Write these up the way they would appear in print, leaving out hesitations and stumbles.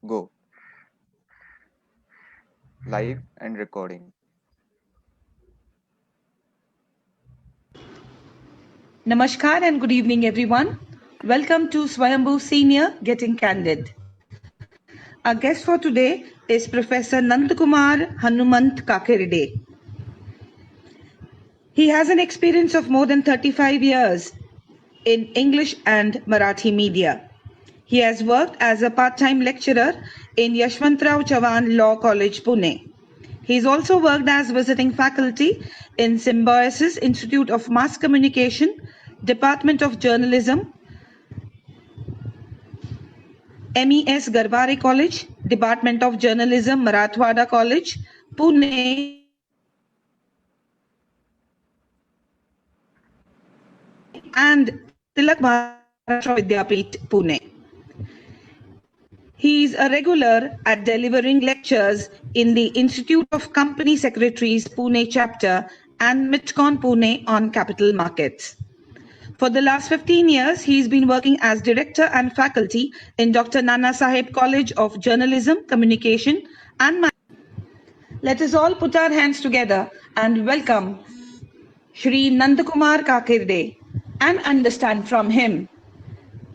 Go. Live and recording. Namaskar and good evening, everyone. Welcome to Swayambhu Senior Getting Candid. Our guest for today is Professor Nandakumar Hanumant Kakiride. He has an experience of more than 35 years in English and Marathi media. He has worked as a part-time lecturer in Yashwantrao Chavan Law College, Pune. He's also worked as visiting faculty in Symbiosis Institute of Mass Communication, Department of Journalism, MES Garbare College, Department of Journalism, Marathwada College, Pune, and Tilak Maharashtra Vidyapeeth, Pune. He is a regular at delivering lectures in the Institute of Company Secretaries Pune chapter and MITCON Pune on capital markets. For the last 15 years, he's been working as director and faculty in Dr. Nana Saheb College of Journalism, Communication and Let us all put our hands together and welcome Shri Nandakumar Kakirde and understand from him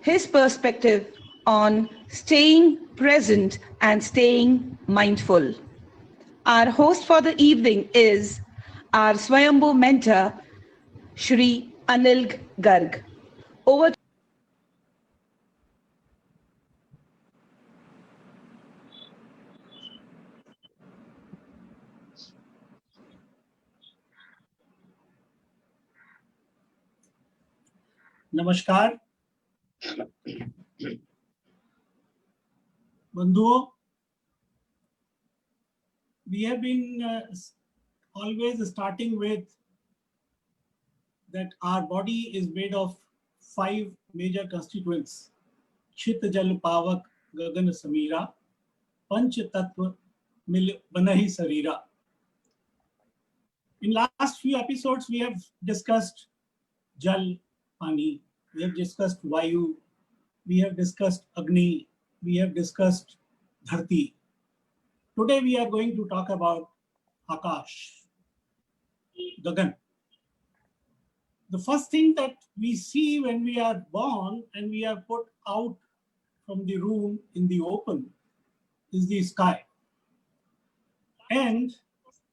his perspective on staying present and staying mindful. Our host for the evening is our Swayambhu mentor, Shri Anil Garg. Over to नमस्कार बंधुओं, we have been always starting with that our body is made of 5 major constituents: Chit Jal Pavak Gagan Samira, Panch Tattva Mil Banahi Sarira. In last few episodes, we have discussed Jal, Pani, we have discussed Vayu, we have discussed Agni, we have discussed Dharti. Today we are going to talk about Akash, Gagan. The first thing that we see when we are born and we are put out from the room in the open is the sky. And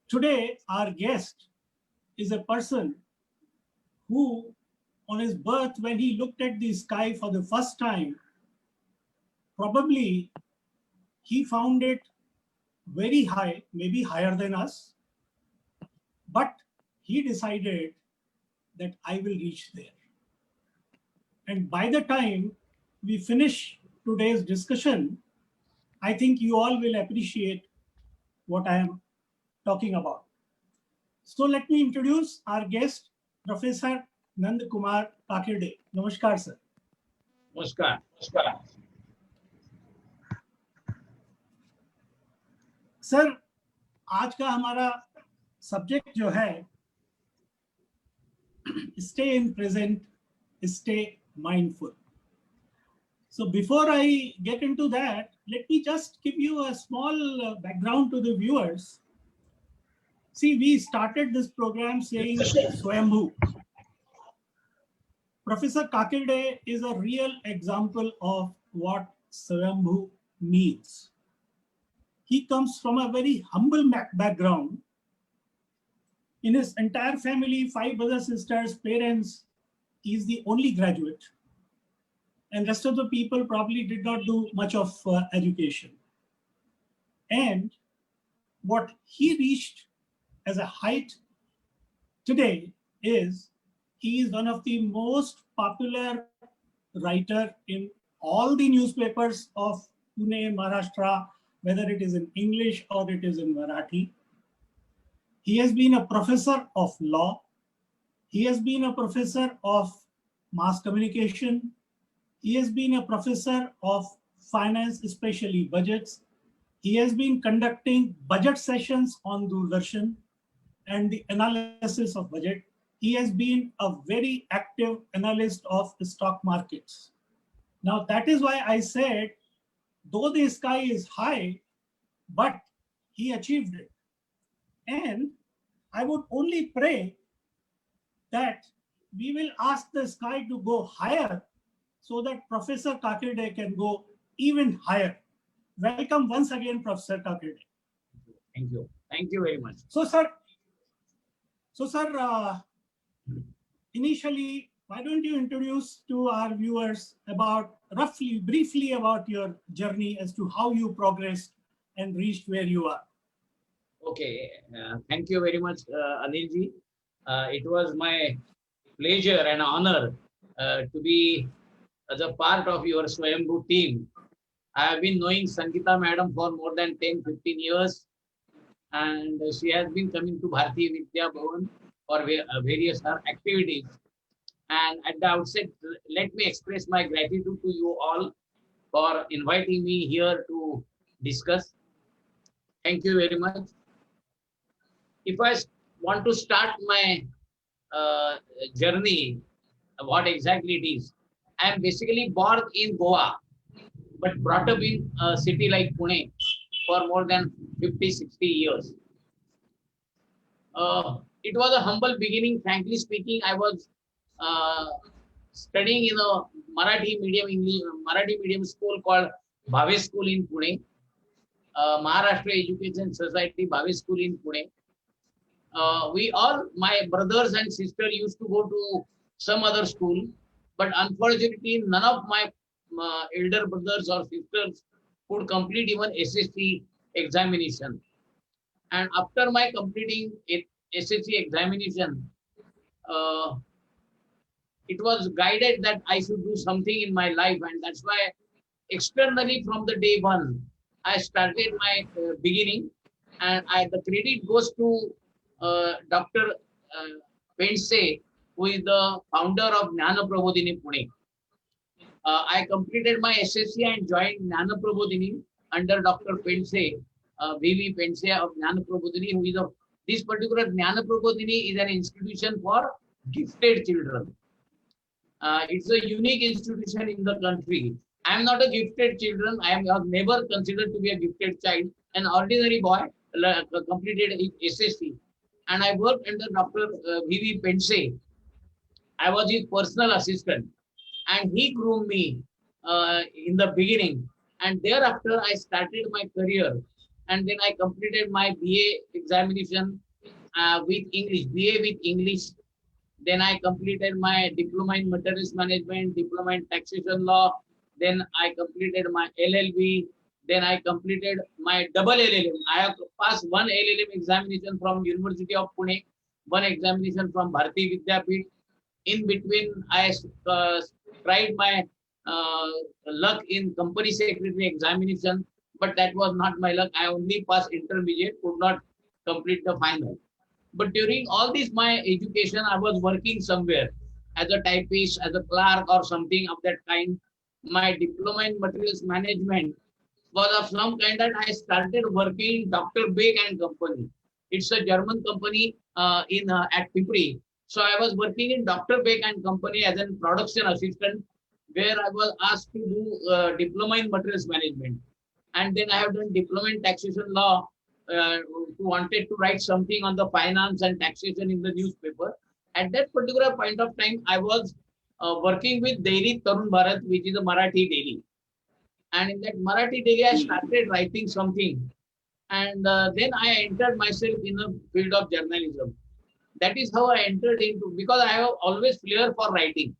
today our guest is a person who, on his birth, when he looked at the sky for the first time, probably he found it very high, maybe higher than us, but he decided that I will reach there. And by the time we finish today's discussion, I think you all will appreciate what I am talking about. So let me introduce our guest, Professor Nandakumar Kakirde. Namaskar, sir. नमस्कार। Sir, आज का हमारा subject जो है, stay in present, stay mindful. So before I get into that, let me just give you a small background to the viewers. See, we started this program saying Swayambhu. Professor Kakirde is a real example of what Swayambhu means. He comes from a very humble background. In his entire family, 5 brothers, sisters, parents, he is the only graduate. And rest of the people probably did not do much of education. And what he reached as a height today is he is one of the most popular writer in all the newspapers of Pune, Maharashtra, whether it is in English or it is in Marathi. He has been a professor of law. He has been a professor of mass communication. He has been a professor of finance, especially budgets. He has been conducting budget sessions on Doordarshan and the analysis of budget. He has been a very active analyst of the stock markets. Now, that is why I said though the sky is high, but he achieved it. And I would only pray that we will ask the sky to go higher so that Professor Kakirde can go even higher. Welcome once again, Professor Kakirde. Thank you. Thank you very much. So, sir, initially, why don't you introduce to our viewers about briefly about your journey as to how you progressed and reached where you are? Okay. Thank you very much, Anilji. It was my pleasure and honor to be as a part of your Swayambhu team. I have been knowing Sangeeta Madam for more than 10-15 years, and she has been coming to Bharati Vidya Bhavan for various activities. And at the outset, let me express my gratitude to you all for inviting me here to discuss. Thank you very much. If I want to start my journey, what exactly it is, I am basically born in Goa, but brought up in a city like Pune for more than 50-60 years. It was a humble beginning. Frankly speaking, I was studying in a Marathi medium school called Bhave School in Pune, Maharashtra Education Society Bhave School in Pune. We all, my brothers and sisters, used to go to some other school, but unfortunately, none of my elder brothers or sisters could complete even SSC examination. And after my completing SSC examination, it was guided that I should do something in my life, and that's why externally from the day one, I started my beginning, and the credit goes to Dr. Pense, who is the founder of Jnana Prabodhini Pune. I completed my SSC and joined Jnana Prabodhini under Dr. Pense, V.V. Pense of Jnana Prabodhini, who is this particular Jnana Prabodhini is an institution for gifted children. It's a unique institution in the country. I am not a gifted children. I have never considered to be a gifted child. An ordinary boy completed SSC. And I worked under Dr. V.V. Pense. I was his personal assistant. And he groomed me in the beginning. And thereafter, I started my career. And then I completed my BA examination with English, BA with English. Then I completed my diploma in materials management, diploma in taxation law. Then I completed my LLB. Then I completed my double LLM. I have passed one LLM examination from University of Pune, one examination from Bharati Vidyapeeth. In between, I tried my luck in company secretary examination, but that was not my luck. I only passed intermediate, could not complete the final. But during all this, my education, I was working somewhere as a typist, as a clerk or something of that kind. My diploma in materials management was of some kind that I started working in Dr. Beck and Company. It's a German company at Pipri. So I was working in Dr. Beck and Company as a production assistant, where I was asked to do diploma in materials management. And then I have done diploma in taxation law, who wanted to write something on the finance and taxation in the newspaper. At that particular point of time, I was working with Daily Tarun Bharat, which is a Marathi daily. And in that Marathi daily, I started writing something. And then I entered myself in the field of journalism. That is how I entered into, because I have always flair for writing.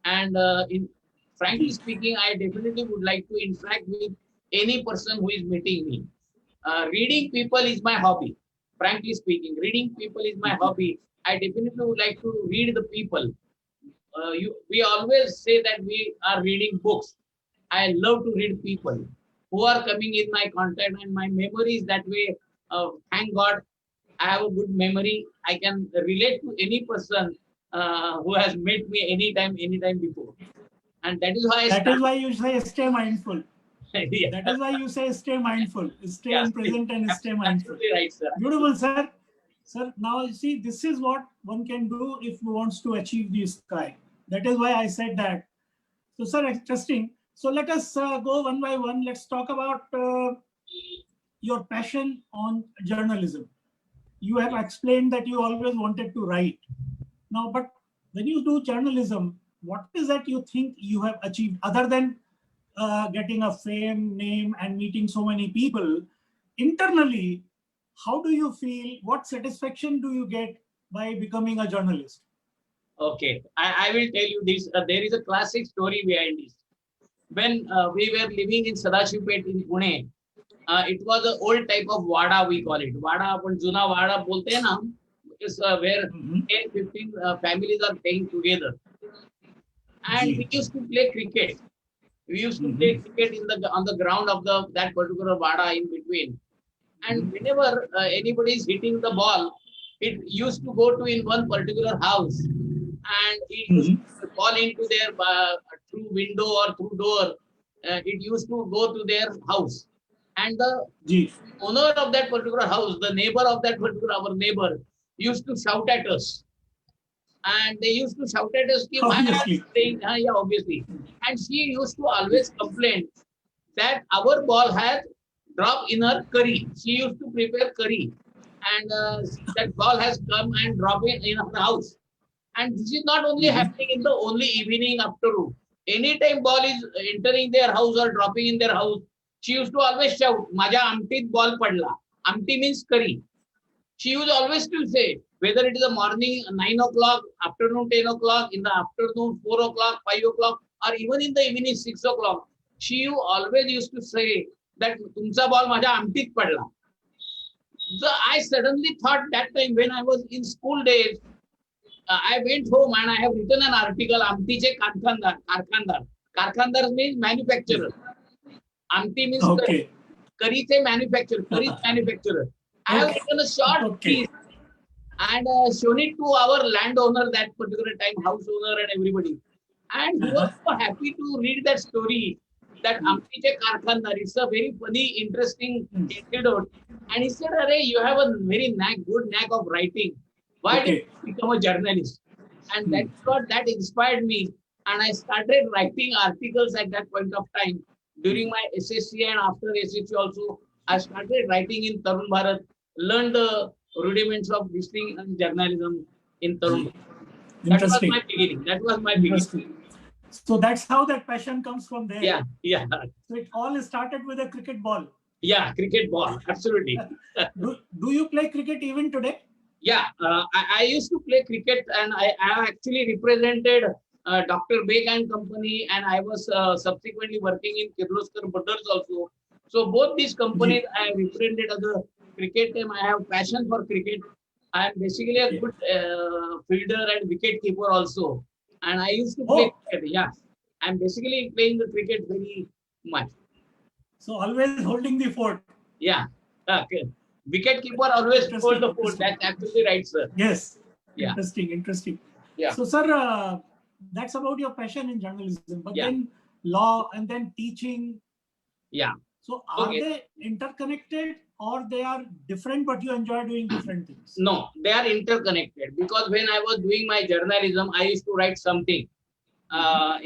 And frankly speaking, I definitely would like to interact with any person who is meeting me. Reading people is my hobby. Frankly speaking, reading people is my hobby. I definitely would like to read the people. We always say that we are reading books. I love to read people who are coming in my contact, and my memory is that way. Thank God, I have a good memory. I can relate to any person who has met me anytime before. And that is why that is why you say stay mindful. Yeah. That is why you say stay mindful, stay in present and stay mindful. Absolutely right, sir. Beautiful, sir. Sir, now you see, this is what one can do if one wants to achieve the sky. That is why I said that. So, sir, interesting. So let us go one by one. Let's talk about your passion on journalism. You have explained that you always wanted to write. Now, but when you do journalism, what is that you think you have achieved other than getting a fame, name, and meeting so many people? Internally, how do you feel? What satisfaction do you get by becoming a journalist? Okay, I will tell you this. There is a classic story behind this. When we were living in Sadashivpet in Pune, it was an old type of wada, we call it. Wada, आपण जुना वाडा बोलते ना, is where 10, 15 families are staying together. And we used to play cricket. We used to play cricket on the ground of that particular wada in between. And whenever anybody is hitting the ball, it used to go to in one particular house, and it used to fall into their through window or through door. It used to go to their house, and the owner of that particular house, the neighbor of that particular our neighbor, used to shout at us, and they used to shout at us, "Why are you playing?" Yeah, obviously. And she used to always complain that our ball had dropped in her curry. She used to prepare curry, and that ball has come and dropped in her house. And this is not only happening in the only evening afternoon. Anytime ball is entering their house or dropping in their house, she used to always shout, "Maja amtit ball padla." Amti means curry. She used always to say, whether it is a morning 9 o'clock, afternoon 10 o'clock, in the afternoon 4 o'clock, 5 o'clock, or even in the evening 6 o'clock, she always used to say that tumcha ball maja amtit padla. So I suddenly thought that time when I was in school days, I went home and I have written an article, Amtiche Karkhandar. Karkhandar. Karkhandar means manufacturer. Amti means curry manufacturer. Curry manufacturer. I have written a short piece and shown it to our landowner that particular time, house owner and everybody. And he was so happy to read that story, that Amtiche Karkhandar. It's a very funny, interesting anecdote. And he said, "Arey, you have a very good knack of writing. Why did you become a journalist?" And that inspired me. And I started writing articles at that point of time. During my SSC and after SSC also, I started writing in Tarun Bharat, learned the rudiments of this thing and journalism in Tarun Bharat. That was my beginning. That was my beginning. So that's how that passion comes from there. Yeah, yeah. So it all started with a cricket ball. Yeah, cricket ball. Absolutely. Do you play cricket even today? Yeah, I used to play cricket, and I have actually represented Dr. Beg and Company, and I was subsequently working in Kirloskar Butters also. So both these companies I have represented as a cricket team. I have passion for cricket. I am basically a good fielder and wicket keeper also. And I used to play cricket. Yeah, I'm basically playing the cricket very much. So always holding the fort. Yeah. Okay. Wicket keeper always hold the fort. That's absolutely right, sir. Yes. Yeah. Interesting. Yeah. So, sir, that's about your passion in journalism. But then law and then teaching. Yeah. So are they interconnected or they are different, but you enjoy doing different things? No, they are interconnected, because when I was doing my journalism, I used to write something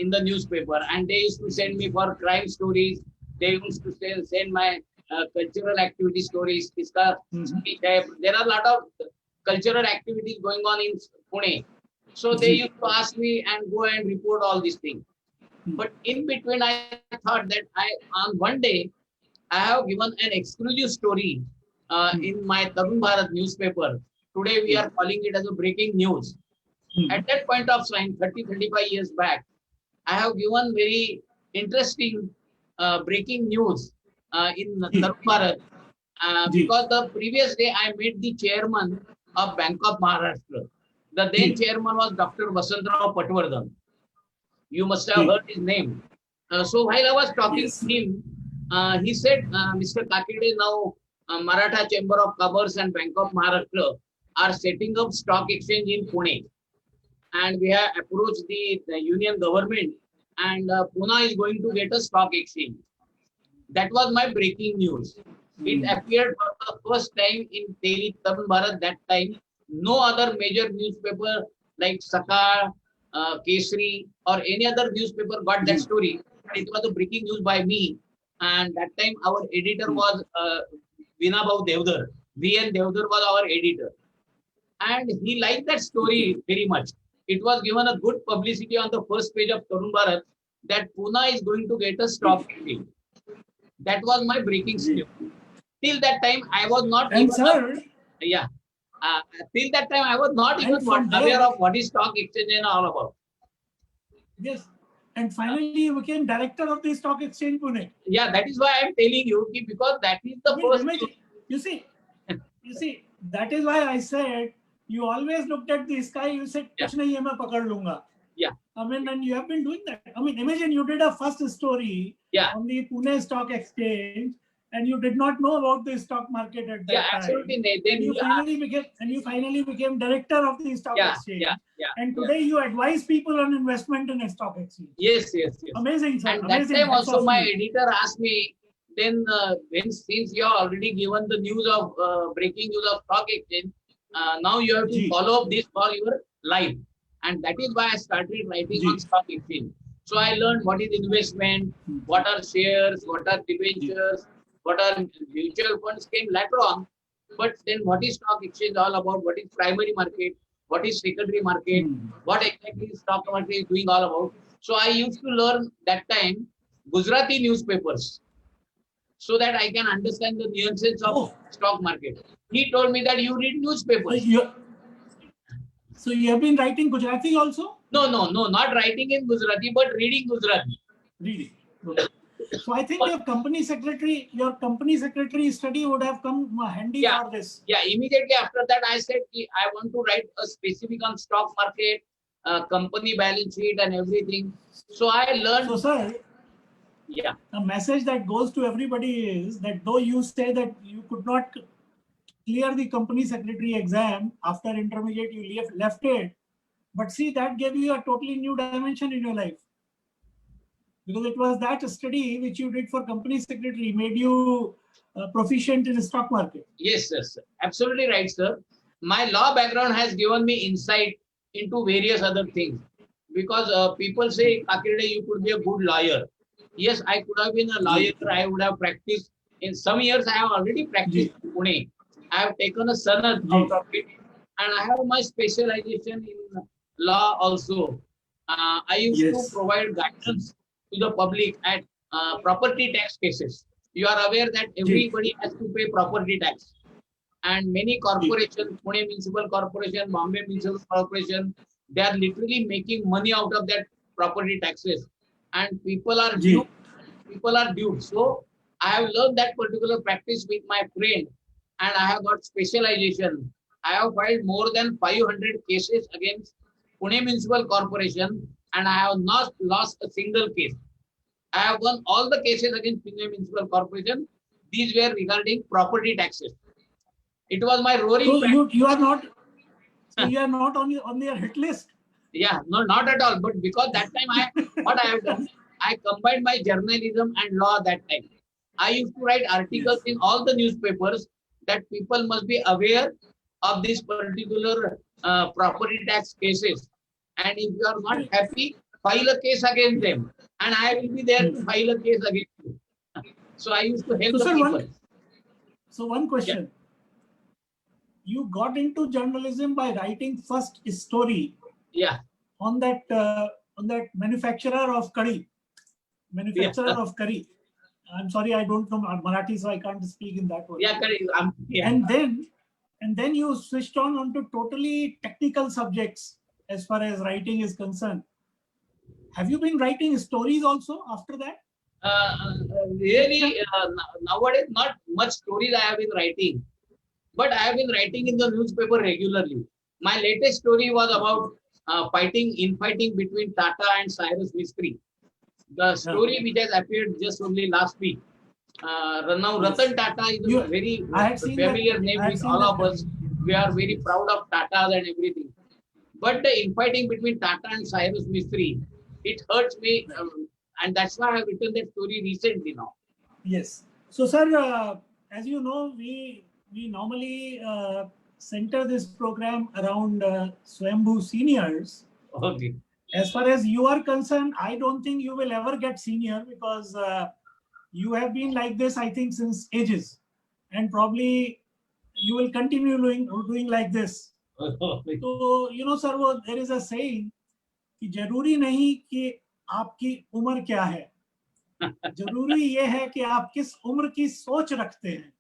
in the newspaper, and they used to send me for crime stories. They used to send my cultural activity stories. There are a lot of cultural activities going on in Pune. So they used to ask me and go and report all these things. But in between, I thought that on one day, I have given an exclusive story in my Tarun Bharat newspaper. Today, we are calling it as a breaking news. At that point of time, 35 years back, I have given very interesting breaking news in Tarun Bharat because the previous day I met the chairman of Bank of Maharashtra. The then chairman was Dr. Vasantrao Patwardhan. You must have heard his name. So while I was talking to him, he said, "Mr. Kakide, now Maratha Chamber of Commerce and Bank of Maharashtra are setting up stock exchange in Pune. And we have approached the union government, and Pune is going to get a stock exchange." That was my breaking news. It appeared for the first time in Daily Tarun Bharat that time. No other major newspaper like Sakal, Kesari, or any other newspaper got that story. It was a breaking news by me. And that time our editor was Vinabhav Devdar. V.N. Devdar was our editor. And he liked that story very much. It was given a good publicity on the first page of Tarun Bharat that Pune is going to get a stock exchange. That was my breaking news. Till that time, I was not And even sir, yeah. Till that time, I was not And even from aware there- of what is stock exchange and all about. yes, and finally you became director of the stock exchange Pune. Yeah, that is why I am telling you because that is the I mean, first. imagine, you see, that is why I said you always looked at the sky. You said, Yeah. "Kuch nahi hai, main pakad lunga." Yeah. I mean, and you have been doing that. I mean, imagine you did a first story Yeah. on the Pune Stock Exchange, and you did not know about the stock market at that Yeah, time. absolutely. And Then you finally became director of the stock exchange. yeah. And today you advise people on investment in a stock exchange. Yes. Amazing, sir. And that Amazing. time Hats also off my to you. editor asked me, then when since you have already given the news of breaking news of stock exchange, now you have to Ji. follow up this for your life. And that is why I started writing Ji. on stock exchange. So I learned what is investment, what are shares, what are debentures, what are mutual funds came later on. But then what is stock exchange all about? What is primary market? What is secondary market? What exactly stock market is doing all about? So I used to learn that time Gujarati newspapers so that I can understand the nuances of stock market. He told me that you read So newspapers. so you have been writing Gujarati also? No, not writing in Gujarati, but reading Gujarati. Reading. So I think your company secretary study would have come handy Yeah. for this. Yeah, immediately after that, I said I want to write a specific on stock market, company balance sheet, and everything. So I learned. So, sir, Yeah. a message that goes to everybody is that though you say that you could not clear the company secretary exam after intermediate, you left it, but see, that gave you a totally new dimension in your life. Because it was that study which you did for company secretary made you proficient in the stock market. Yes, sir. Absolutely right, sir. My law background has given me insight into various other things. Because people say, Kakirade, you could be a good lawyer. Yes, I could have been a lawyer. I would have practiced. In some years, I have already practiced in Pune. I have taken a sanad out of it. And I have my specialization in law also. I used to provide guidance to the public at property tax cases. You are aware that everybody has to pay property tax. And many corporations, Pune Municipal Corporation, Bombay Municipal Corporation, they are literally making money out of that property taxes. And people are due. So I have learned that particular practice with my friend and I have got specialization. I have filed more than 500 cases against Pune Municipal Corporation and I have not lost a single case. I have won all the cases against Pune Municipal Corporation. These were regarding property taxes. It was my roaring. So you are not. So you are not on their hit list. Yeah, no, not at all. But because that time what I have done, I combined my journalism and law that time. I used to write articles in all the newspapers that people must be aware of this particular property tax cases. And if you are not happy, file a case against them. And I will be there to file a case against you. So I used to help the people. One question. You got into journalism by writing first story. Yeah. On that manufacturer of curry. Of curry. I'm sorry, I don't know Marathi, so I can't speak in that word. Yeah, curry. Yeah. And then you switched on to totally technical subjects as far as writing is concerned. Have you been writing stories also after that? Really, nowadays, not much stories I have been writing. But I have been writing in the newspaper regularly. My latest story was about infighting between Tata and Cyrus Mistry. The story which has appeared just only last week. Now Ratan Tata is a very familiar name with all of us. We are very proud of Tatas and everything. But the infighting between Tata and Cyrus Mistry, it hurts me. And that's why I have written that story recently now. Yes. So, sir, as you know, we normally center this program around Swayambhu seniors. Okay. as far as you are concerned, I don't think you will ever get senior, because you have been like this, I think, since ages, and probably you will continue doing like this. So, you know, sir, there is a saying कि जरूरी नहीं कि आपकी उम्र क्या है, जरूरी ये है कि आप किस उम्र की सोच रखते हैं.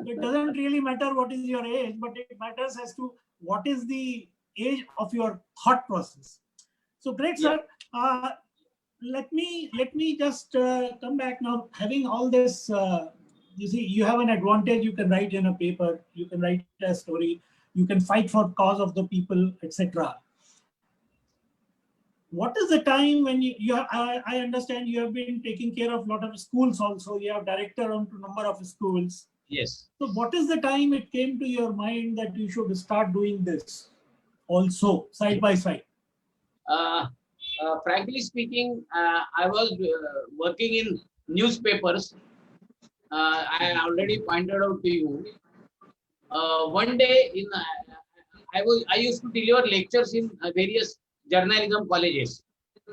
It doesn't really matter what is your age, but it matters as to what is the age of your thought process. So great, sir. Let me just come back now. Having all this, you see, you have an advantage. You can write in a paper. You can write a story. You can fight for cause of the people, etc. What is the time when I understand you have been taking care of a lot of schools also. You have director on to number of schools. Yes. So what is the time it came to your mind that you should start doing this also side by side? Frankly speaking, I was working in newspapers. I already pointed out to you. One day, I used to deliver lectures in various journalism colleges,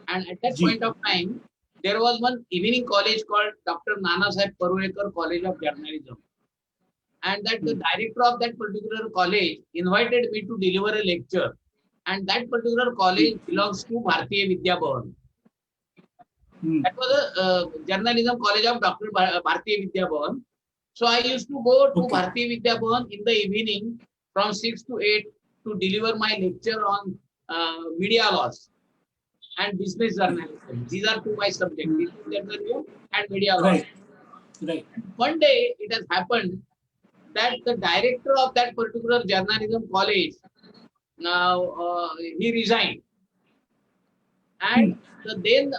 and at that point of time, there was one evening college called Dr. Nanasaheb Parulekar College of Journalism, and that the director of that particular college invited me to deliver a lecture. And that particular college belongs to Bharatiya Vidya Bhavan. That was a journalism college of Dr. Bharatiya Vidya Bhavan. So I used to go to Bharatiya Vidya Bhavan in the evening from 6 to 8 to deliver my lecture on media laws and business journalism. These are two my subjects, business journalism and media laws. Right. One day it has happened that the director of that particular journalism college, now he resigned, and the then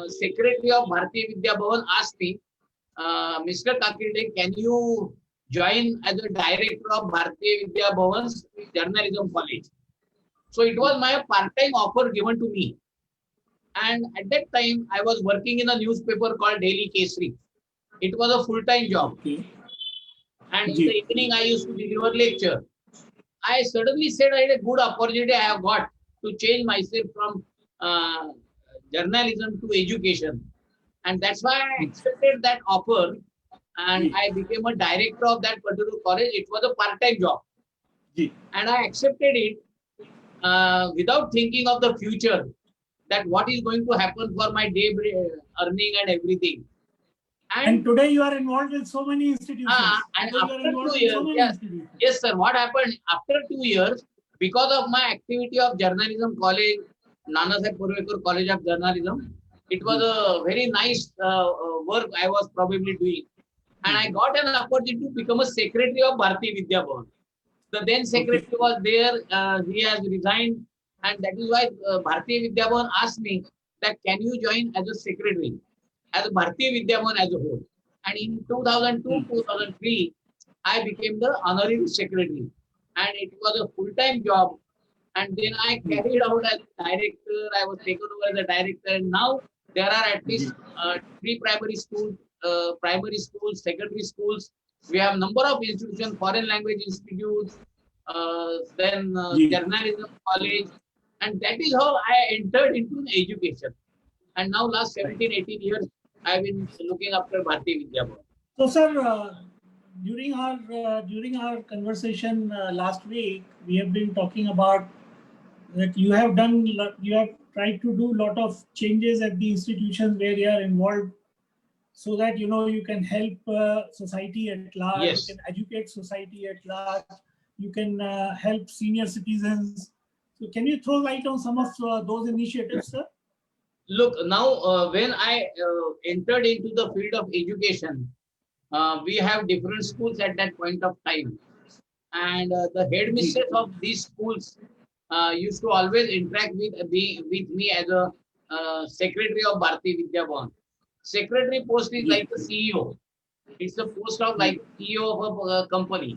secretary of Bharatiya Vidya Bhavan asked me, Mr. Kakirde, can you join as a director of Bharatiya Vidya Bhavan's journalism college? So it was my part-time offer given to me, and at that time I was working in a newspaper called Daily Kesari. It was a full-time job, and in the evening I used to deliver lecture. I suddenly said, I had a good opportunity I have got to change myself from journalism to education. And that's why I accepted that offer, and I became a director of that particular college. It was a part-time job. And I accepted it without thinking of the future, that what is going to happen for my day earning and everything. And today you are involved with so many institutions. And after 2 years, yes, sir. What happened after 2 years, because of my activity of journalism college, Nanasaheb Parulekar College of Journalism, it was a very nice work I was probably doing. And I got an opportunity to become a secretary of Bharatiya Vidya Bhavan. The then secretary was there, he has resigned, and that is why Bharatiya Vidya Bhavan asked me that can you join as a secretary, as a Bharatiya Vidya Bhavan as a whole. And in 2002-2003, I became the honorary secretary, and it was a full-time job. And then I carried out as a director. I was taken over as a director, and now there are at least 3 primary schools, secondary schools. We have number of institutions, foreign language institutes, then journalism college, and that is how I entered into education. And now last 17-18 years, I've been looking after Bharatiya Vidya Bhavan. So, sir, during our conversation last week, we have been talking about that you have tried to do a lot of changes at the institutions where you are involved, so that you can help society at large. Yes. You can educate society at large. You can help senior citizens. So, can you throw light on some of those initiatives, sir? Look, now when I entered into the field of education, we have different schools at that point of time, and the headmistress of these schools used to always interact with me as a secretary of Bharatiya Vidya Bhavan. Secretary post is like a CEO. It's the post of like CEO of a company.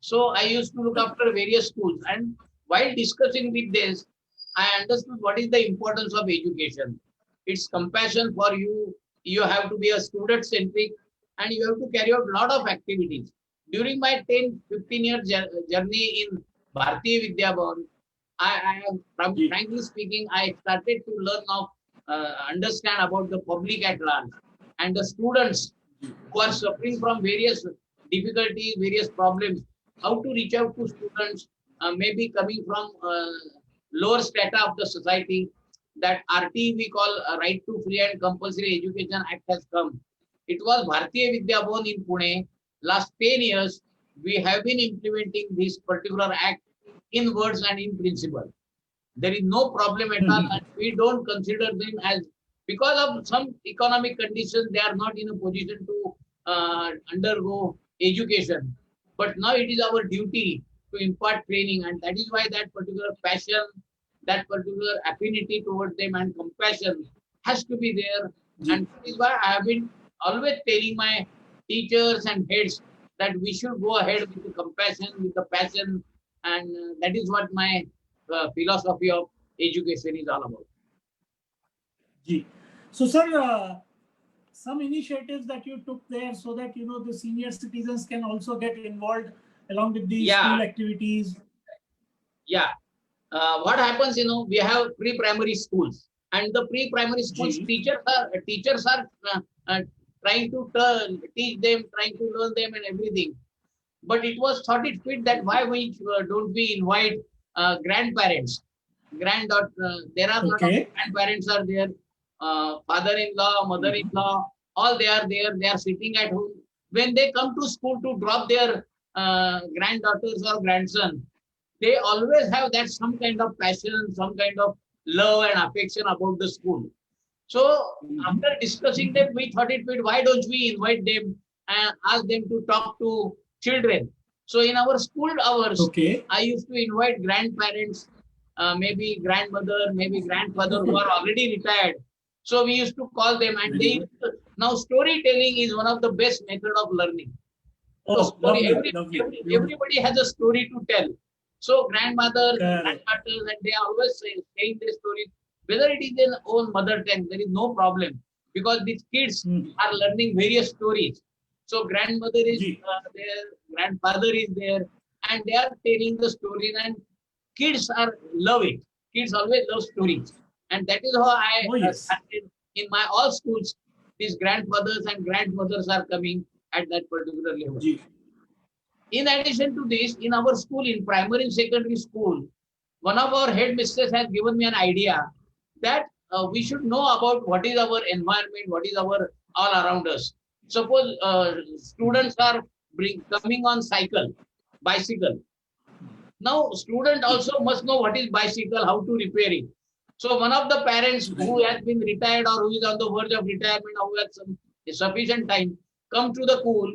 So I used to look after various schools, and while discussing with this, I understood what is the importance of education. It's compassion for you. You have to be a student centric, and you have to carry out a lot of activities. During my 10-15 year journey in Bharatiya Vidya Bhavan, I am, frankly speaking, I started to learn of, understand about the public at large and the students who are suffering from various difficulties, various problems, how to reach out to students, maybe coming from lower strata of the society. That RT we call Right to Free and Compulsory Education Act has come. It was Bharatiya Vidya Bhavan in Pune. Last 10 years, we have been implementing this particular act in words and in principle. There is no problem at all, and we don't consider them as, because of some economic conditions, they are not in a position to undergo education. But now it is our duty to impart training, and that is why that particular passion, that particular affinity towards them and compassion has to be there. And that is why I have been always telling my teachers and heads that we should go ahead with the compassion, with the passion, and that is what my philosophy of education is all about. Ji. So, sir, some initiatives that you took there so that the senior citizens can also get involved along with the school activities. Yeah. What happens, we have pre-primary schools, and the pre-primary schools teachers are trying to teach them, trying to learn them and everything. But it was thought it fit that why don't we invite grandparents, granddaughter? There are lot of grandparents are there, father-in-law, mother-in-law, all they are there. They are sitting at home. When they come to school to drop their granddaughters or grandson, they always have that some kind of passion, some kind of love and affection about the school. So after discussing them, we thought it fit, why don't we invite them and ask them to talk to children? So in our school hours, I used to invite grandparents, maybe grandmother, maybe grandfather who are already retired. So we used to call them, and they used to, now storytelling is one of the best method of learning. So everybody has a story to tell. So grandmother, granddaughters, and they are always saying their stories. Whether it is in own mother tongue, there is no problem, because these kids are learning various stories. So grandmother is there, grandfather is there, and they are telling the stories, and kids are love it. Kids always love stories, and that is how I started in my all schools. These grandfathers and grandmothers are coming at that particular level. In addition to this, in our school, in primary and secondary school, one of our headmistresses has given me an idea that we should know about what is our environment, what is our all around us. Suppose students are coming on bicycle. Now, student also must know what is bicycle, how to repair it. So one of the parents who has been retired or who is on the verge of retirement or who has some sufficient time, come to the school,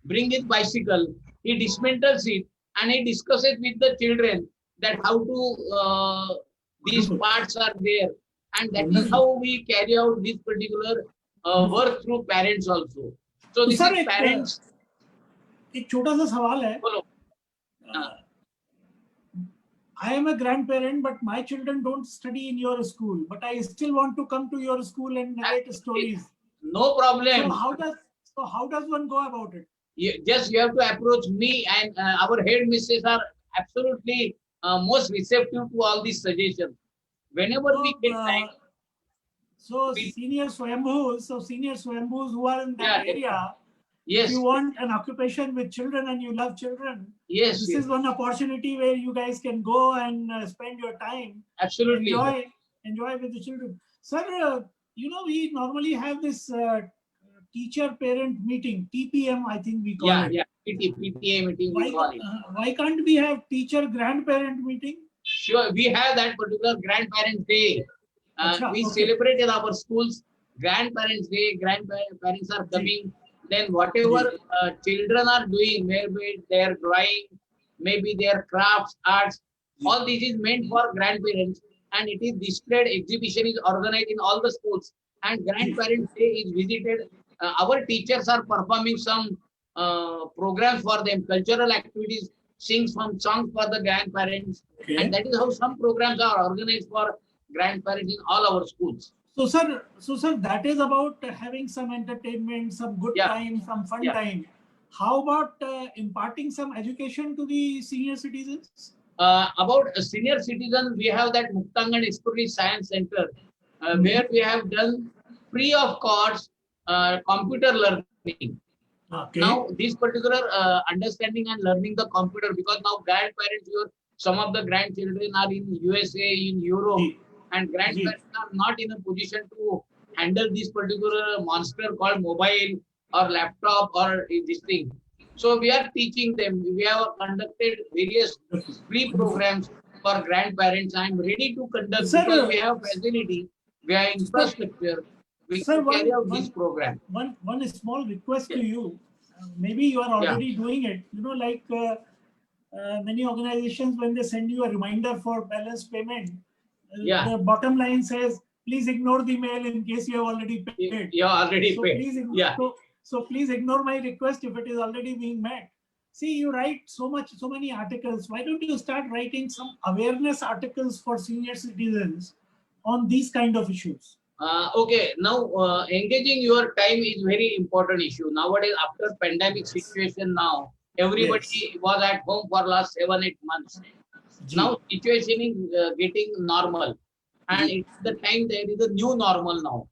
bring his bicycle, he dismantles it, and he discusses with the children that how to these parts are there, and that is how we carry out this particular work through parents also. So this is parents. एक छोटा सा सवाल है. I am a grandparent, but my children don't study in your school, but I still want to come to your school and narrate stories. No problem. So how does one go about it? You have to approach me, and our headmistresses are absolutely most receptive to all these suggestions. Whenever we get time. Senior Swayambhus who are in that area, if you want an occupation with children and you love children, this is one opportunity where you guys can go and spend your time. Absolutely. Enjoy with the children. Sir, we normally have this teacher-parent meeting, TPM, I think we call it. Yeah, PTA meeting we call it. Why can't we have teacher-grandparent meeting? Sure, we have that particular Grandparents' Day. We celebrate in our schools Grandparents' Day. Grandparents are coming. Then whatever children are doing, maybe their drawing, maybe their crafts, arts, all this is meant for grandparents, and it is displayed, exhibition is organized in all the schools, and Grandparents' Day is visited. Our teachers are performing some programs for them, cultural activities, sing some songs for the grandparents, and that is how some programs are organized for grandparents in all our schools. So sir, that is about having some entertainment, some good time, some fun time. How about imparting some education to the senior citizens? About a senior citizen, we have that Muktangan Exploratory Science Center, where we have done free of cost computer learning. Okay. Now, this particular understanding and learning the computer, because now grandparents, some of the grandchildren are in USA, in Europe, Ji. and grandparents are not in a position to handle this particular monster called mobile or laptop or this thing. So we are teaching them. We have conducted various free programs for grandparents. I am ready to conduct Sir, because we have facility, we have infrastructure. We Sir, can carry out this program. One small request to you. Maybe you are already doing it. You know, like many organizations, when they send you a reminder for balance payment, the bottom line says, please ignore the mail in case you have already paid. You are already So paid. please, so please ignore my request if it is already being met. See, you write so many articles. Why don't you start writing some awareness articles for senior citizens on these kind of issues? Okay, now engaging your time is very important issue. Nowadays, after pandemic situation now, everybody was at home for last 7-8 months. Now situation is getting normal. And it's the time there is a new normal now.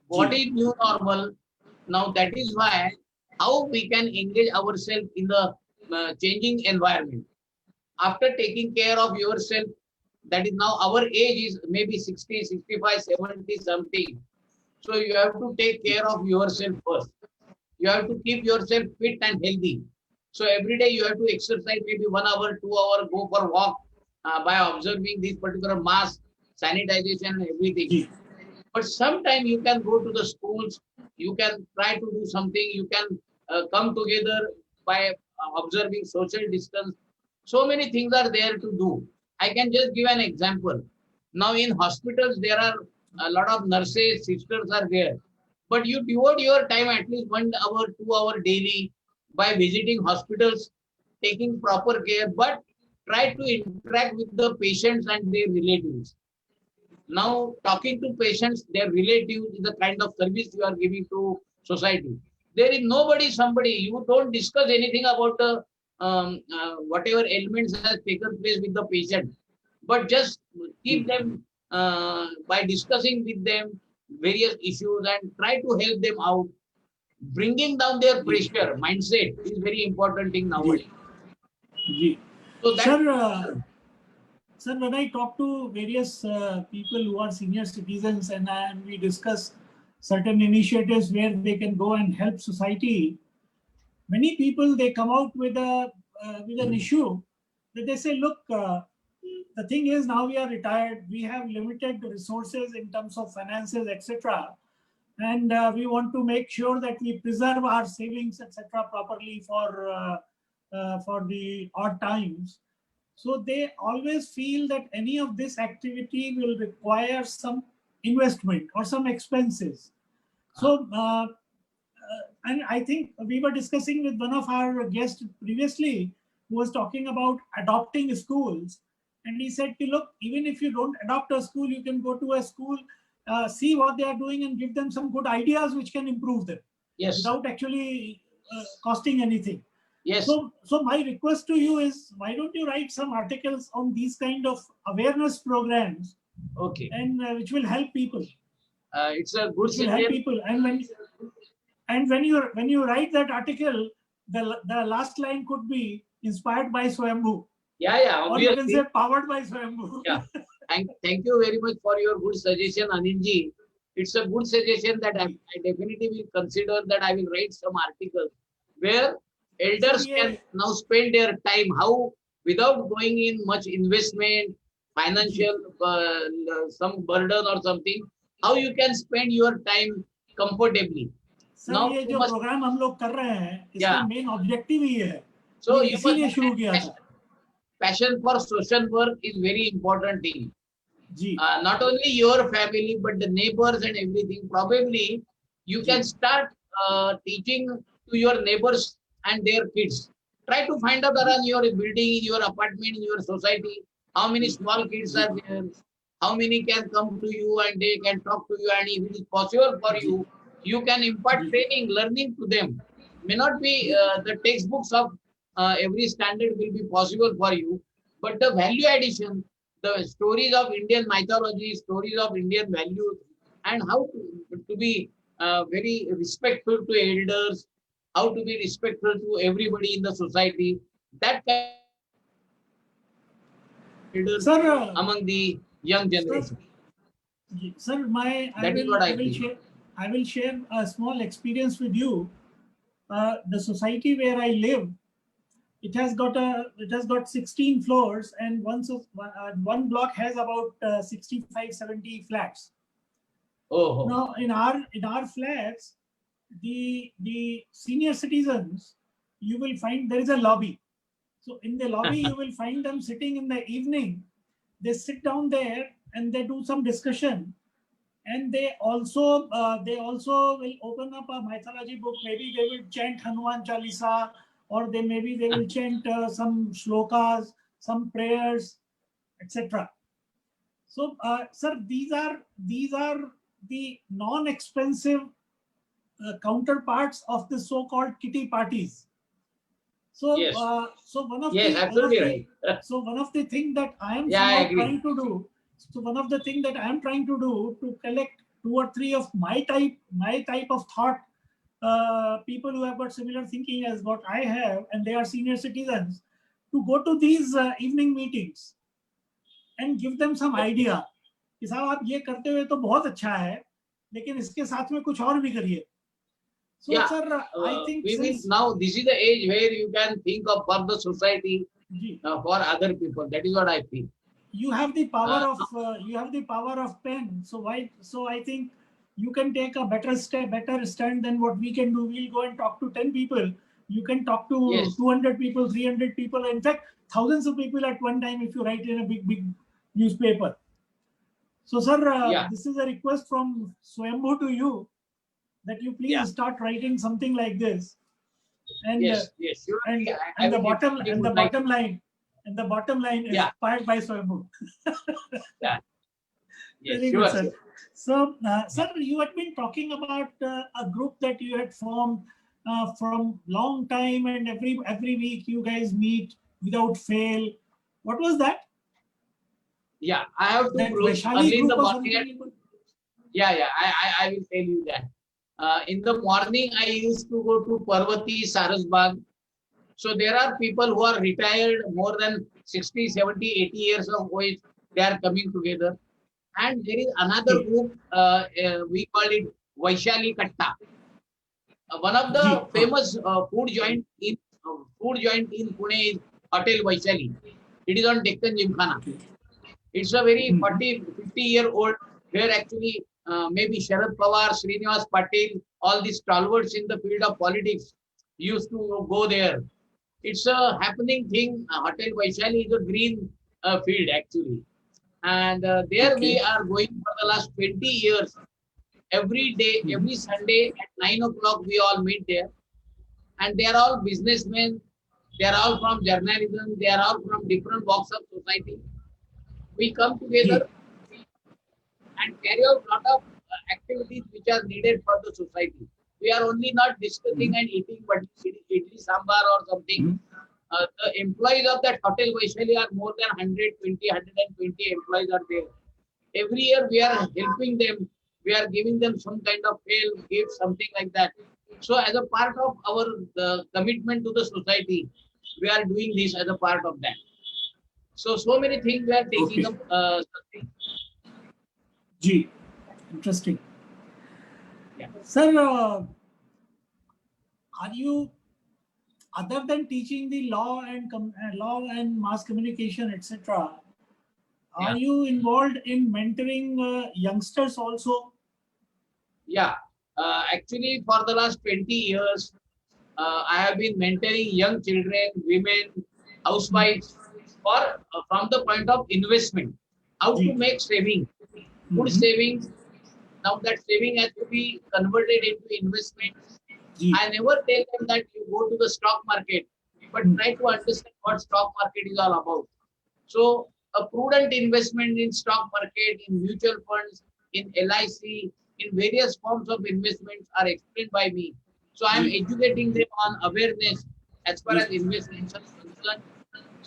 What is new normal? Now that is why how we can engage ourselves in the changing environment. After taking care of yourself, that is now our age is maybe 60, 65, 70 something. So you have to take care of yourself first. You have to keep yourself fit and healthy. So every day you have to exercise maybe 1 hour, 2 hour, go for walk by observing this particular mask, sanitization and everything. But sometime you can go to the schools, you can try to do something, you can come together by observing social distance. So many things are there to do. I can just give an example. Now in hospitals, there are a lot of nurses, sisters are there. But you devote your time at least 1 hour, 2 hour daily by visiting hospitals, taking proper care, but try to interact with the patients and their relatives. Now, talking to patients, their relatives is the kind of service you are giving to society. There is somebody, you don't discuss anything about the whatever ailments has taken place with the patient, but just keep them by discussing with them various issues and try to help them out. Bringing down their pressure, mindset is very important thing nowadays. So that, Sir, when I talk to various people who are senior citizens and we discuss certain initiatives where they can go and help society, many people, they come out with an issue that they say, look, the thing is now we are retired, we have limited resources in terms of finances, etc. And we want to make sure that we preserve our savings, etc. properly for the odd times. So they always feel that any of this activity will require some investment or some expenses. So, and I think we were discussing with one of our guests previously who was talking about adopting schools. And he said, look, even if you don't adopt a school, you can go to a school, see what they are doing and give them some good ideas which can improve them. Yes. Without actually costing anything. Yes. So my request to you is, why don't you write some articles on these kind of awareness programs? Okay. And which will help people. It's a good thing. Help people. And when you write that article, the last line could be inspired by Swayambhu. Yeah. Or you can say powered by Swayambhu. Yeah. Thank you very much for your good suggestion, Anilji. It's a good suggestion that I definitely will consider that I will write some articles where elders can now spend their time without going in much investment, financial some burden or something, how you can spend your time comfortably. Sir, now ये जो program हम लोग कर रहे हैं, इसका main objective ही है. So इसीलिए शुरू किया था. Passion for social work is very important thing. Not only your family but the neighbors and everything. Probably you can start teaching to your neighbors and their kids. Try to find out around your building, in your apartment, in your society, how many small kids are there, how many can come to you and they can talk to you, and if it is possible for you, you can impart training, learning to them. May not be the textbooks of every standard will be possible for you, But the value addition, the stories of Indian mythology, stories of Indian values, and how to be very respectful to elders, how to be respectful to everybody in the society, that kind of elders Sir, among the young sir, generation. sir, That is what I feel. I will share a small experience with you. The society where I live, it has got 16 floors, and one block has about 65, 70 flats. Oh, Now in our flats, the senior citizens, you will find there is a lobby. So in the lobby, you will find them sitting in the evening. They sit down there and they do some discussion, and they also will open up a mythology book. Maybe they will chant Hanuman Chalisa, or they will chant some shlokas, some prayers, etc. So, sir, these are the non-expensive counterparts of the so-called kitty parties. So, yes, so yes, absolutely right. so one of the thing that I am Yeah, I somehow agree. trying to do. So one of the thing that I am trying to do to collect two or three of my type of thought, people who have got similar thinking as what I have, and they are senior citizens, to go to these evening meetings and give them some idea कि साहब आप ये करते हुए तो बहुत अच्छा है, लेकिन इसके साथ में कुछ और भी करिए. So, Yeah, sir, I think we will since now. This is the age where you can think of for the society, for other people. That is what I feel. you have the power Uh, of pen. So why? So I think you can take a better stand than what we can do. We'll go and talk to 10 people. You can talk to Yes. 200 people, 300 people. In fact, thousands of people at one time if you write in a big newspaper. So, sir, Yeah. this is a request from Swayambhu to you that you please Yeah. start writing something like this. And Yes, yes, sure. I the will definitely would like bottom line is Yeah. inspired by Swayambhu. Yeah. Yes, Very sure, good, sir. sure. So, sir, you had been talking about a group that you had formed from long time, and every week you guys meet without fail. What was that? Yeah, I have two That groups. Vaishali Early in group the or morning. something? Yeah, I will tell you that. In the morning, I used to go to Parvati, Sarasbag. So there are people who are retired more than 60, 70, 80 years of age. They are coming together. And there is another group, we call it Vaishali Katta. One of the famous food joint in Pune is Hotel Vaishali. It is on Deccan Gymkhana. It's a very 40, 50-year-old where actually maybe Sharad Pawar, Srinivas Patil, all these stalwarts in the field of politics used to go there. It's a happening thing. Hotel Vaishali is a green field actually. And there we are going for the last 20 years. Every day, every Sunday at 9 o'clock, we all meet there. And they are all businessmen. They are all from journalism. They are all from different walks of society. We come together and carry out a lot of activities which are needed for the society. We are only not discussing and eating, but idli sambar or something. The employees of that Hotel Vaishali are more than 120 employees are there. Every year we are helping them. We are giving them some kind of help, gift, something like that. So as a part of our commitment to the society, we are doing this as a part of that. So many things we are taking up. Something. Gee, interesting. Yeah. Sir, are you, other than teaching the law and mass communication, etc., are you involved in mentoring youngsters also? Yeah. Actually, for the last 20 years, I have been mentoring young children, women, housewives, from the point of investment, how to make saving, good savings. Now that saving has to be converted into investment. I never tell them that you go to the stock market, but try to understand what stock market is all about. So a prudent investment in stock market, in mutual funds, in LIC, in various forms of investments are explained by me. So I am educating them on awareness as far as investments are concerned.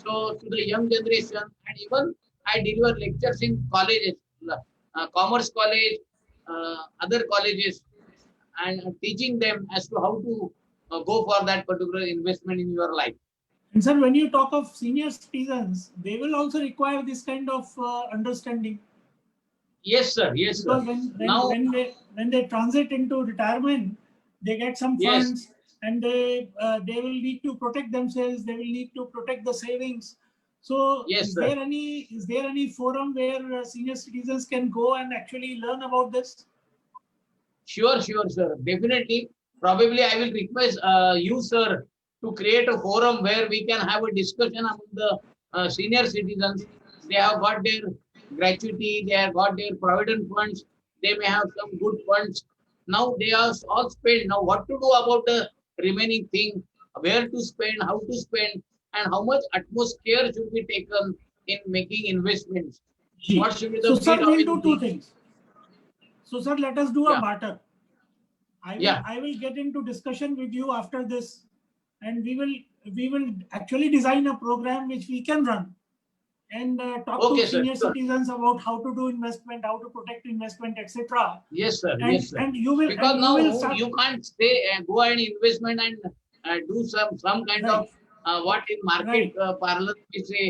So to the young generation, and even I deliver lectures in colleges, commerce college, other colleges, and teaching them as to how to go for that particular investment in your life. And sir, when you talk of senior citizens, they will also require this kind of understanding. Yes, sir. Yes, sir. Because Now, when they transit into retirement, they get some Yes. funds, and they will need to protect themselves. They will need to protect the savings. So, Yes, is sir. there any forum where senior citizens can go and actually learn about this? Sure, sir. Definitely. Probably I will request you, sir, to create a forum where we can have a discussion among the senior citizens. They have got their gratuity, they have got their provident funds, they may have some good funds. Now they are all spent. Now what to do about the remaining thing? Where to spend, how to spend, and how much utmost care should be taken in making investments? What should be So, the sir, bid of we'll do two anything? things. So, sir, let us do a Yeah. barter. Yeah. I will get into discussion with you after this, and we will actually design a program which we can run, and talk Okay, to sir. senior Sure. citizens about how to do investment, how to protect investment, etc. Yes, sir. And Yes, sir. and you will Because and now you will start. you can't say go and investment and do some kind Right. of what in market Right. parlance we say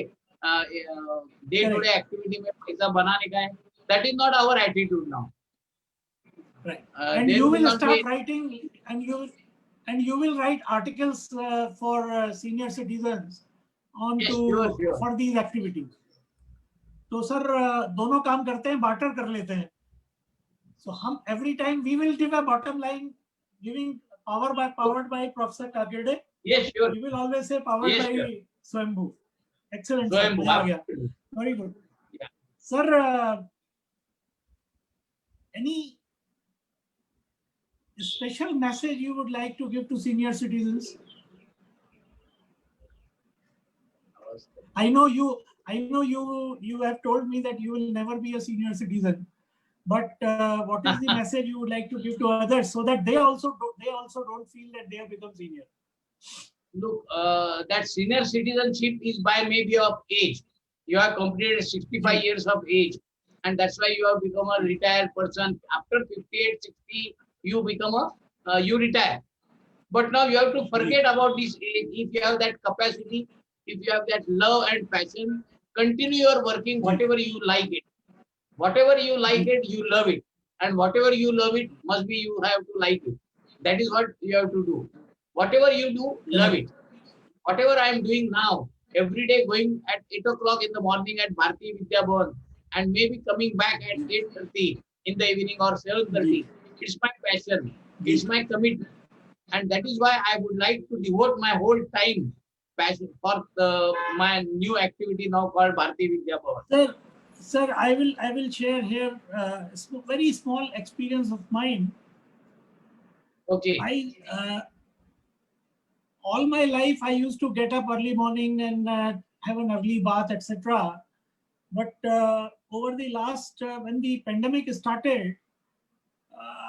day to day Correct. activity में पैसा बनाने का है. That is not our attitude now. Right. And There you will will not start be. writing, and you will write articles for senior citizens on Yes, to sure. for these activities. तो sir दोनों काम करते हैं, barter कर लेते हैं. So हम every time we will give a bottom line, giving powered by Professor Kakirde. Yes, sure. We will always say powered Yes, by sure. Swayambhu. Excellent. Swayambhu, Sir. मजा आ गया. absolutely. Very good. Yeah. Sir, any special message you would like to give to senior citizens? I know you have told me that you will never be a senior citizen, but what is the message you would like to give to others so that they also don't feel that they have become senior? Look, that senior citizenship is by maybe of age. You have completed 65 years of age, and that's why you have become a retired person. After 58, 60, you become you retire. But now you have to forget about this age. If you have that capacity, if you have that love and passion, continue your working, whatever you like it. Whatever you like it, you love it. And whatever you love it, must be you have to like it. That is what you have to do. Whatever you do, love it. Whatever I am doing now, every day going at 8 o'clock in the morning at Bharati Vidya Bhavan and maybe coming back at 8:30 in the evening or 7:30. It's my passion. It's my commitment. And that is why I would like to devote my whole time passion for my new activity now called Bharati Vidya Bhavan. Sir, I will share here very small experience of mine. Okay. All my life I used to get up early morning and have an early bath, etc. But over the last when the pandemic started,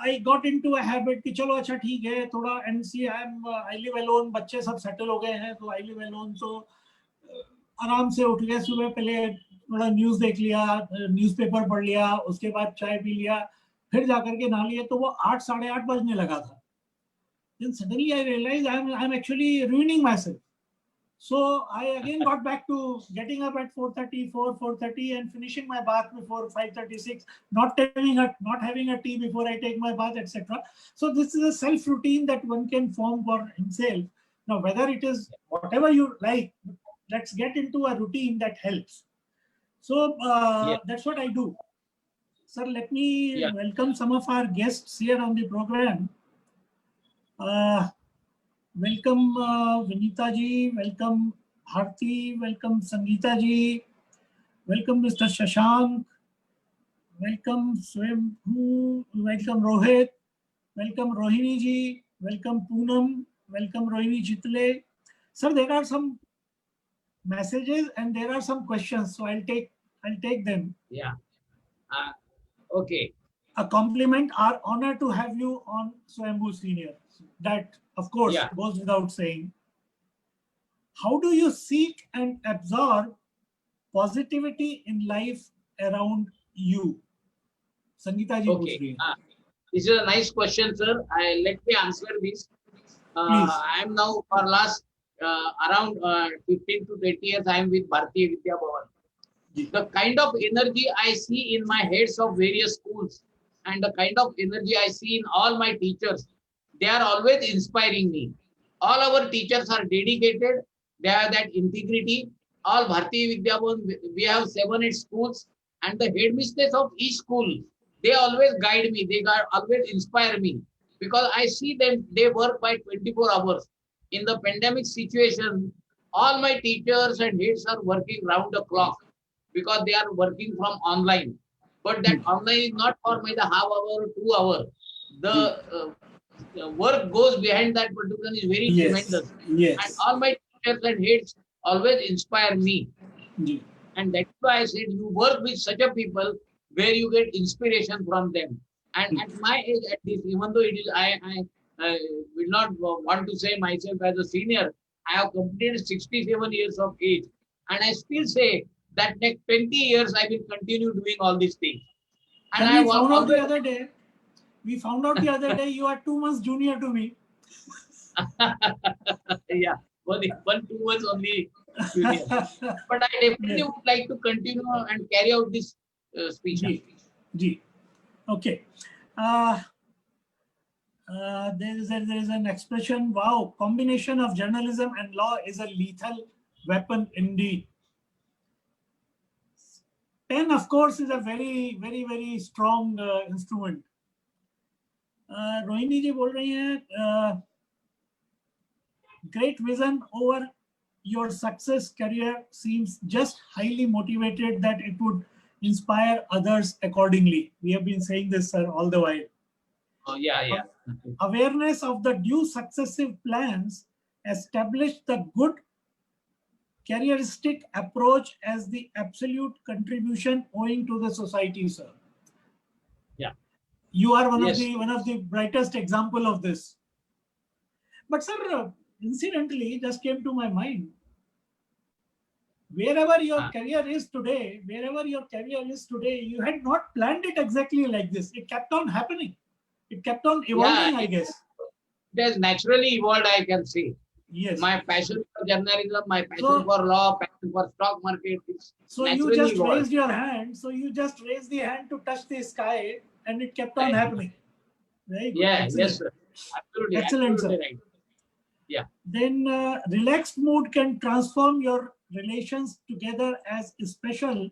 I got into a habit कि चलो अच्छा ठीक है थोड़ा NC I live alone, बच्चे सब settle हो गए हैं तो I live alone, so आराम से उठ गए सुबह, पहले थोड़ा न्यूज़ देख लिया, न्यूज़पेपर पढ़ लिया, उसके बाद चाय पी लिया, फिर जाकर के नहा लिया, तो वो 8 साढ़े 8 बजने लगा था. Then suddenly I realized I'm actually ruining myself. So I again got back to getting up at 4:30 and finishing my bath before 5:36, not having a tea before I take my bath, etc. So this is a self routine that one can form for himself. Now, whether it is whatever you like, let's get into a routine that helps. So that's what I do. Sir, let me welcome some of our guests here on the program. Welcome Vinita ji, welcome Bharti, welcome Sangeeta ji, welcome Mr. Shashank, welcome Swayambhu, welcome Rohit, welcome Rohini ji, welcome Poonam, welcome Rohini Chitle. Sir, there are some messages and there are some questions, so I'll take them. Yeah. Okay. A compliment, our honor to have you on Swayambhu Senior. That, of course, goes without saying. how do you seek and absorb positivity in life around you? Sangeeta ji पूछ रही Okay. है. This is a nice question, sir. Let me answer this. Please. I am now for last around 15 to 20 years, I am with Bharatiya Vidya Bhavan. Ji. The kind of energy I see in my heads of various schools and the kind of energy I see in all my teachers, they are always inspiring me. All our teachers are dedicated. They have that integrity. All Bharatiya Vidya Bhavan, we have 7-8 schools, and the headmistress of each school, they always guide me. They always inspire me because I see them. They work by 24 hours. In the pandemic situation, all my teachers and heads are working round the clock because they are working from online. But that online is not for maybe half hour or 2 hour. The work goes behind that particular is very Yes. tremendous. Yes. And all my teachers and heads always inspire me. Ji. And that's why I said you work with such a people where you get inspiration from them. And at my age, at this, even though it is, I will not want to say myself as a senior, I have completed 67 years of age. And I still say that next 20 years, I will continue doing all these things. And And I we have found out the always, other day. We found out the other day you are 2 months junior to me. yeah, 2 months only junior. But I definitely Yes. would like to continue and carry out this speech. Ji. Okay. There is an expression, wow, combination of journalism and law is a lethal weapon indeed. Pen, of course, is a very, very, very strong instrument. Rohini जी बोल रही हैं, great vision over your success career seems just highly motivated that it would inspire others accordingly. We have been saying this, sir, all the while. Oh, yeah. Awareness of the due successive plans establish the good careeristic approach as the absolute contribution owing to the society, sir. Yeah. You are one Yes. of the brightest example of this. But sir, incidentally, just came to my mind. Wherever your career is today, you had not planned it exactly like this. It kept on happening. It kept on evolving, I guess. It has naturally evolved, I can say. Yes. My passion for journalism, my passion for law, passion for stock market. So you just raised your hand. So you just raised the hand to touch the sky, and it kept on happening. Very good. Yeah, Excellent. yes, sir. Absolutely. Excellent, absolutely sir. Right. Yeah. Then relaxed mood can transform your relations together as special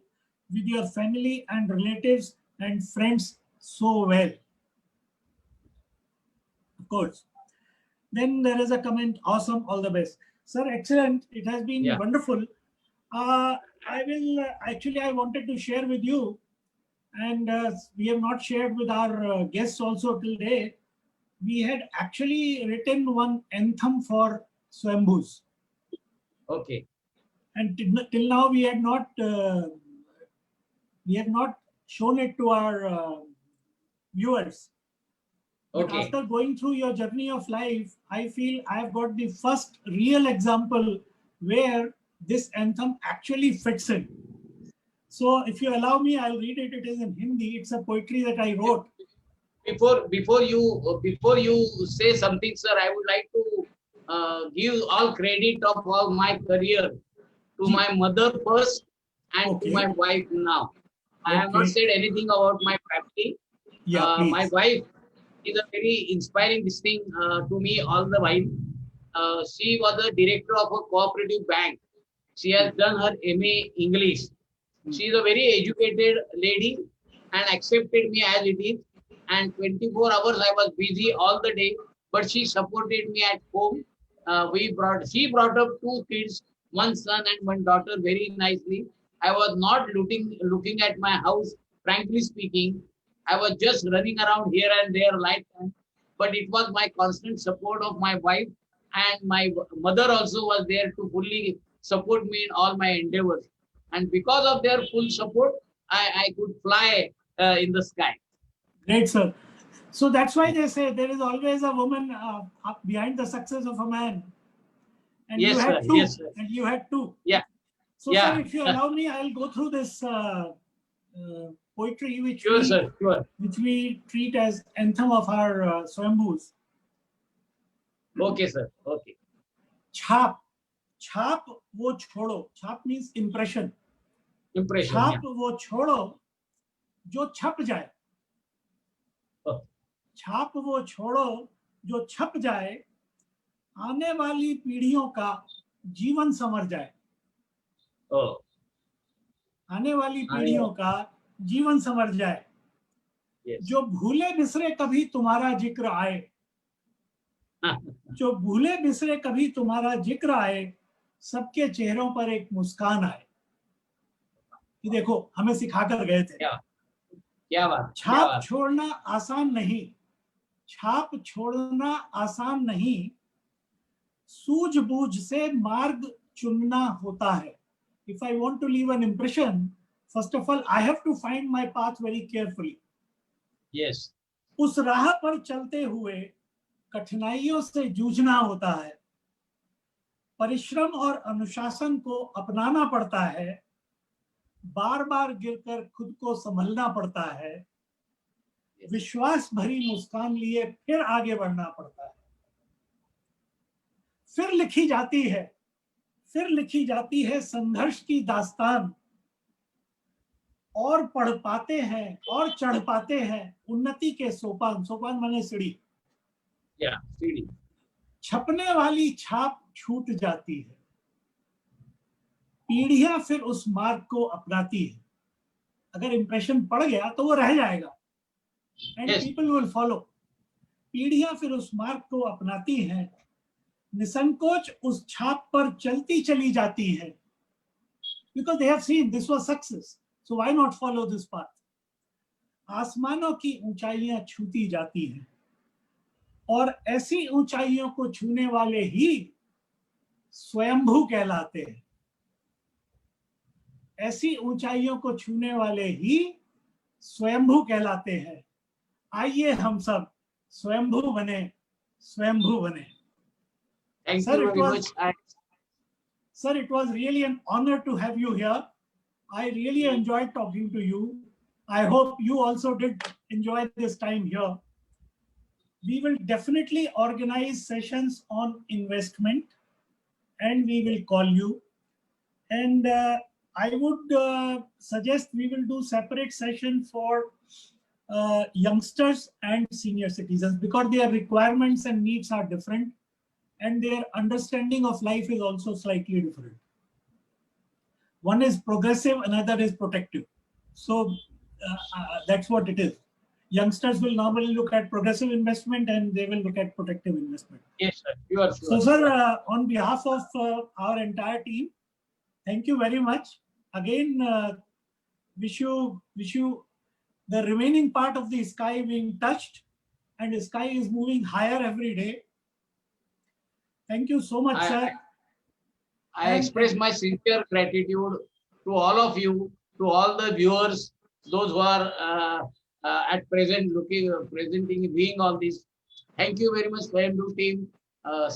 with your family and relatives and friends so well. Of course. Then there is a comment, awesome, all the best. Sir, excellent. It has been wonderful. I wanted to share with you, and we have not shared with our guests also till date. We had actually written one anthem for Swambhus. Okay. And till now we have not shown it to our viewers. But Okay. after going through your journey of life, I feel I have got the first real example where this anthem actually fits in. So if you allow me, I'll read it. It is in Hindi. It's a poetry that I wrote. Before you say something, sir, I would like to give all credit of all my career to my mother first and to my wife now. I have not said anything about my family. Yeah, my wife is a very inspiring thing to me all the while. She was the director of a cooperative bank. She has done her MA English. She is a very educated lady and accepted me as it is. And 24 hours I was busy all the day, but she supported me at home. She brought up 2 kids, one son and one daughter very nicely. I was not looking at my house, frankly speaking. I was just running around here and there lifetime. But it was my constant support of my wife, and my mother also was there to fully support me in all my endeavors. And because of their full support, I could fly in the sky. Great, sir. So that's why they say there is always a woman behind the success of a man. And Yes, you sir. had two. Yes, sir. And you had two. Yeah. So, Yeah. sir, if you allow me, I'll go through this poetry Sure, sir. Sure. which we treat as anthem of our Swayambhus. Okay, sir. Okay. छाप छाप वो छोड़ो. छाप means impression. Impression. छाप Yeah. वो छोड़ो जो छप जाए. Oh. छाप वो छोड़ो जो छप जाए, आने वाली पीढ़ियों का जीवन संवर जाए. Oh. आने वाली पीढ़ियों का जीवन संवर जाए. Yes. जो भूले बिसरे कभी तुम्हारा जिक्र आए. जो भूले बिसरे कभी तुम्हारा जिक्र आए, सबके चेहरों पर एक मुस्कान आए. ये देखो, हमें सिखाकर गए थे. क्या बात. छाप छोड़ना आसान नहीं. छाप छोड़ना आसान नहीं, सूझबूझ से मार्ग चुनना होता है. If I want to leave an impression, first of all, I have to find my path very carefully. Yes. उस राह पर चलते हुए कठिनाइयों से जूझना होता है. परिश्रम और अनुशासन को अपनाना पड़ता है. बार बार गिरकर खुद को संभलना पड़ता है. विश्वास भरी मुस्कान लिए फिर आगे बढ़ना पड़ता है. फिर लिखी जाती है संघर्ष की दास्तान. और पढ़ पाते हैं और चढ़ पाते हैं उन्नति के सोपान. सोपान माने सीढ़ी. सीढ़ी. छपने वाली छाप छूट जाती है. पीढ़ियां फिर उस मार्ग को अपनाती है. अगर इंप्रेशन पड़ गया तो वो रह जाएगा. And people will follow. पीढ़ियां फिर उस मार्ग को अपनाती हैं. निसंकोच उस छाप पर चलती चली जाती है. Because they have seen this was success, so why not follow this path. आसमानों की ऊंचाइयां छूती जाती हैं, और ऐसी ऊंचाइयों को छूने वाले ही स्वयंभू कहलाते हैं. ऐसी ऊंचाइयों को छूने वाले ही स्वयंभू कहलाते हैं. आइए हम सब स्वयंभू बने, स्वयंभू बने. Thank Sir, you it very was- much. Sir, it was really an honor to have you here. I really enjoyed talking to you. I hope you also did enjoy this time here. We will definitely organize sessions on investment, and we will call you. And I would suggest we will do separate session for youngsters and senior citizens, because their requirements and needs are different, and their understanding of life is also slightly different. One is progressive, another is protective. So that's what it is. Youngsters will normally look at progressive investment, and they will look at protective investment. Yes, sir. Sure. So, sir, on behalf of our entire team, thank you very much. Again, wish you the remaining part of the sky being touched, and the sky is moving higher every day. Thank you so much, sir. I express my sincere gratitude to all of you, to all the viewers, those who are at present presenting, being on this. Thank you very much, Swayambhu team,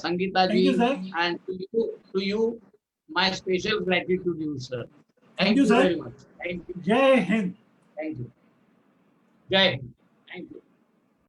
Sangeeta Thank ji, you, sir. and to you, my special gratitude, you sir. Thank you sir. very much. Thank you. Jai Hind. Thank you. Jai Hind. Thank you.